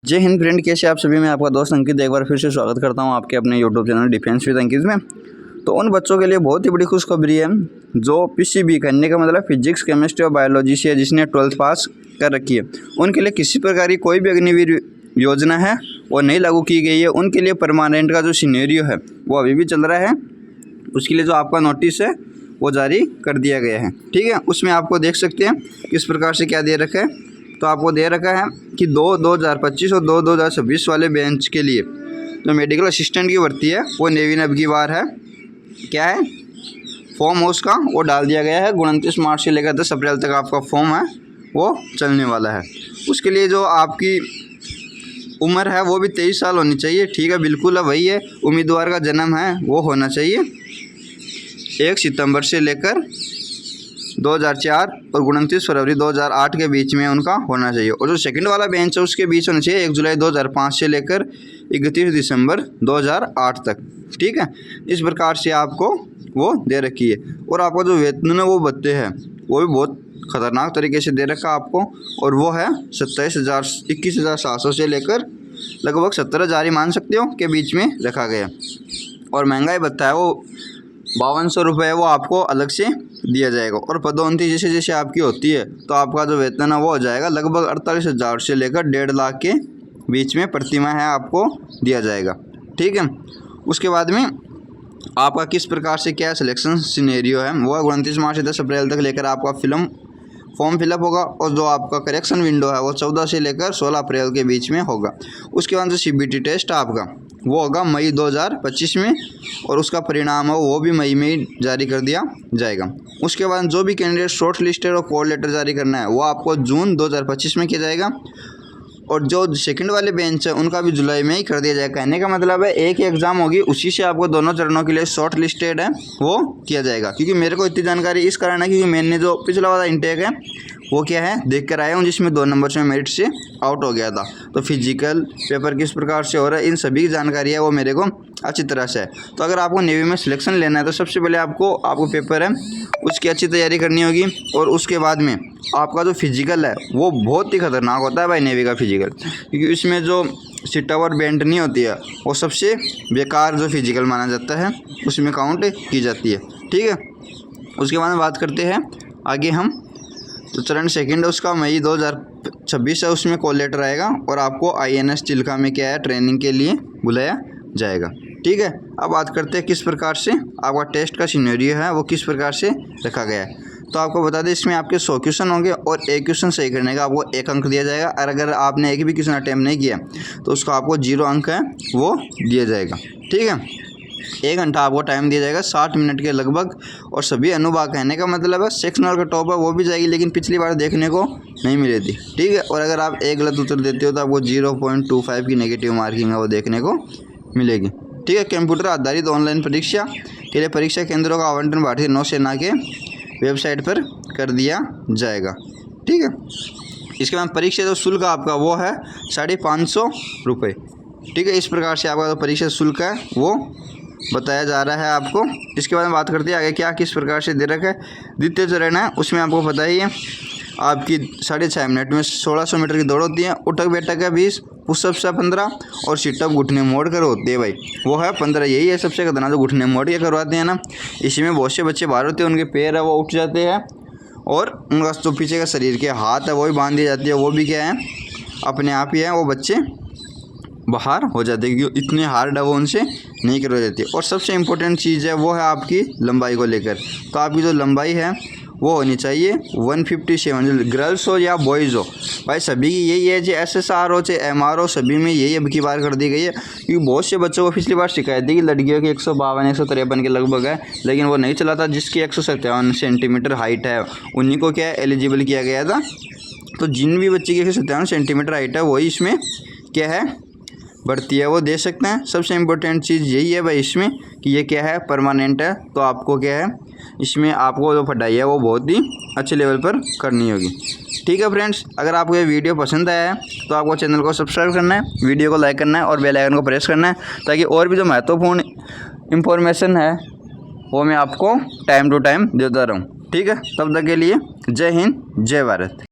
जय हिंद फ्रेंड, कैसे आप सभी। मैं आपका दोस्त अंकित एक बार फिर से स्वागत करता हूं आपके अपने यूट्यूब चैनल डिफेंस विद अंकित में। तो उन बच्चों के लिए बहुत ही बड़ी खुशखबरी है जो पीसीबी करने का मतलब फिजिक्स, केमिस्ट्री और बायोलॉजी से जिसने 12th पास कर रखी है, उनके लिए किसी प्रकार की कोई भी अग्निवीर योजना है वो नहीं लागू की गई है। उनके लिए परमानेंट का जो सिनेरियो है वो अभी भी चल रहा है। उसके लिए जो आपका नोटिस है वो जारी कर दिया गया है। ठीक है, उसमें आपको देख सकते हैं किस प्रकार से क्या दे रखा है। तो आपको दे रखा है कि 2025 और 2026 वाले बेंच के लिए जो मेडिकल असिस्टेंट की भर्ती है वो नेवी ने अब की बार है क्या है फॉर्म हो उसका वो डाल दिया गया है। 29 मार्च से लेकर 10 अप्रैल तक आपका फॉर्म है वो चलने वाला है। उसके लिए जो आपकी उम्र है वो भी 23 साल होनी चाहिए। ठीक है, बिल्कुल है वही है। उम्मीदवार का जन्म है वो होना चाहिए 1 सितंबर से लेकर 2004 और 29 फरवरी 2008 के बीच में उनका होना चाहिए। और जो सेकंड वाला बेंच है उसके बीच होना चाहिए 1 जुलाई 2005 से लेकर 31 दिसंबर 2008 तक। ठीक है, इस प्रकार से आपको वो दे रखी है। और आपका जो वेतन है वो भत्ते हैं वो भी बहुत खतरनाक तरीके से दे रखा आपको, और वो है 21,700 से लेकर लगभग 17,000 ही मान सकते हो के बीच में रखा गया। और महंगाई भत्ता है वो 5200 रुपये वो आपको अलग से दिया जाएगा। और पदोन्नति जैसे जैसे आपकी होती है तो आपका जो वेतन है वो हो जाएगा लगभग 48,000 से लेकर 1.5 लाख के बीच में प्रतिमाह है आपको दिया जाएगा। ठीक है, उसके बाद में आपका किस प्रकार से क्या सिलेक्शन सिनेरियो है वो 29 मार्च से 10 अप्रैल तक लेकर आपका फॉर्म फिलअप होगा। और जो आपका करेक्शन विंडो है वो 14 से लेकर 16 अप्रैल के बीच में होगा। उसके बाद जो सीबीटी टेस्ट आपका वो होगा मई 2025 में, और उसका परिणाम है वो भी मई में ही जारी कर दिया जाएगा। उसके बाद जो भी कैंडिडेट शॉर्ट लिस्टेड और कॉल लेटर जारी करना है वो आपको जून 2025 में किया जाएगा। और जो सेकंड वाले बेंच है उनका भी जुलाई में ही कर दिया जाएगा। कहने का मतलब है एक ही एग्ज़ाम होगी, उसी से आपको दोनों चरणों के लिए शॉर्ट लिस्टेड है वो किया जाएगा। क्योंकि मेरे को इतनी जानकारी इस कारण है क्योंकि मैंने जो पिछला वाला इंटेक है वो क्या है देख कर आया हूँ, जिसमें 2 नंबर से मेरिट से आउट हो गया था। तो फिजिकल पेपर किस प्रकार से हो रहा है इन सभी की जानकारी है वो मेरे को अच्छी तरह से है। तो अगर आपको नेवी में सिलेक्शन लेना है तो सबसे पहले आपको पेपर है उसकी अच्छी तैयारी करनी होगी। और उसके बाद में आपका जो फिजिकल है वो बहुत ही खतरनाक होता है भाई नेवी का फिजिकल, क्योंकि इसमें जो सिट और बेंट नहीं होती है वो सबसे बेकार जो फिजिकल माना जाता है उसमें काउंट की जाती है। ठीक है, उसके बाद में बात करते हैं आगे हम। तो चरण सेकंड है उसका मई 2026 है, उसमें कॉल लेटर आएगा और आपको INS चिल्का में क्या है ट्रेनिंग के लिए बुलाया जाएगा। ठीक है, अब बात करते हैं किस प्रकार से आपका टेस्ट का सिनेरियो है वो किस प्रकार से रखा गया है। तो आपको बता दें इसमें आपके 100 क्वेश्चन होंगे और एक क्वेश्चन सही करने का आपको 1 अंक दिया जाएगा। और अगर आपने एक भी क्वेश्चन अटैम्प्ट नहीं किया तो उसका आपको 0 अंक है वो दिया जाएगा। ठीक है, 1 घंटा आपको टाइम दिया जाएगा 60 मिनट के लगभग। और सभी अनुभाग कहने का मतलब है सेक्शनल का टॉप है वो भी जाएगी, लेकिन पिछली बार देखने को नहीं मिली थी। ठीक है, और अगर आप एक गलत उत्तर देते हो तो आपको 0.25 की नेगेटिव मार्किंग है वो देखने को मिलेगी। ठीक है, कंप्यूटर आधारित ऑनलाइन परीक्षा के लिए परीक्षा केंद्रों का आवंटन भारतीय नौसेना के वेबसाइट पर कर दिया जाएगा। ठीक है, इसके बाद परीक्षा जो शुल्क आपका वो है 550 रुपये। ठीक है, इस प्रकार से आपका जो परीक्षा शुल्क है वो बताया जा रहा है आपको। इसके बाद में बात करते हैं आगे क्या किस प्रकार से दे रखा है। द्वितीय चरण है उसमें आपको पता ही है आपकी 6.5 मिनट में 1600 मीटर की दौड़ होती है। उठक बैठक है 20, पुशअप्स है 15 और सिटअप घुटने मोड़ कर होती है भाई वो है 15। यही है सबसे खतरनाक जो घुटने मोड़ के करवाते हैं ना, इसी में बहुत से बच्चे बाहर होते हैं, उनके पैर है वो उठ जाते हैं और उनका जो पीछे का शरीर के हाथ है वो भी बांध दी जाती है, वो भी क्या है अपने आप ही है वो बच्चे बाहर हो जाते हैं क्योंकि इतने हार्ड है वो उनसे नहीं करवाई जाती। और सबसे इम्पोर्टेंट चीज़ है वो है आपकी लंबाई को लेकर। तो आपकी जो लंबाई है वो होनी चाहिए 157, गर्ल्स हो या बॉयज़ हो भाई सभी की यही है। चाहे SSR हो चाहे MR हो सभी में यही अब की बार कर दी गई है। क्योंकि बहुत से बच्चों को पिछली बार शिकायत थी कि लड़कियों की 152 153 के लगभग है, लेकिन वो नहीं चला था। जिसकी 157 सेंटीमीटर हाइट है उन्हीं को क्या है एलिजिबल किया गया था। तो जिन भी बच्चे की 157 सेंटीमीटर हाइट है वही इसमें क्या है भर्ती है वो दे सकते हैं। सबसे इम्पोर्टेंट चीज़ यही है भाई इसमें कि ये क्या है परमानेंट है। तो आपको क्या है इसमें आपको जो पढ़ाई है वो बहुत ही अच्छे लेवल पर करनी होगी। ठीक है फ्रेंड्स, अगर आपको ये वीडियो पसंद आया है तो आपको चैनल को सब्सक्राइब करना है, वीडियो को लाइक करना है और बेल आइकन को प्रेस करना है ताकि और भी जो महत्वपूर्ण इंफॉर्मेशन है वो मैं आपको टाइम टू टाइम देता रहूँ। ठीक है, तब तक के लिए जय हिंद जय भारत।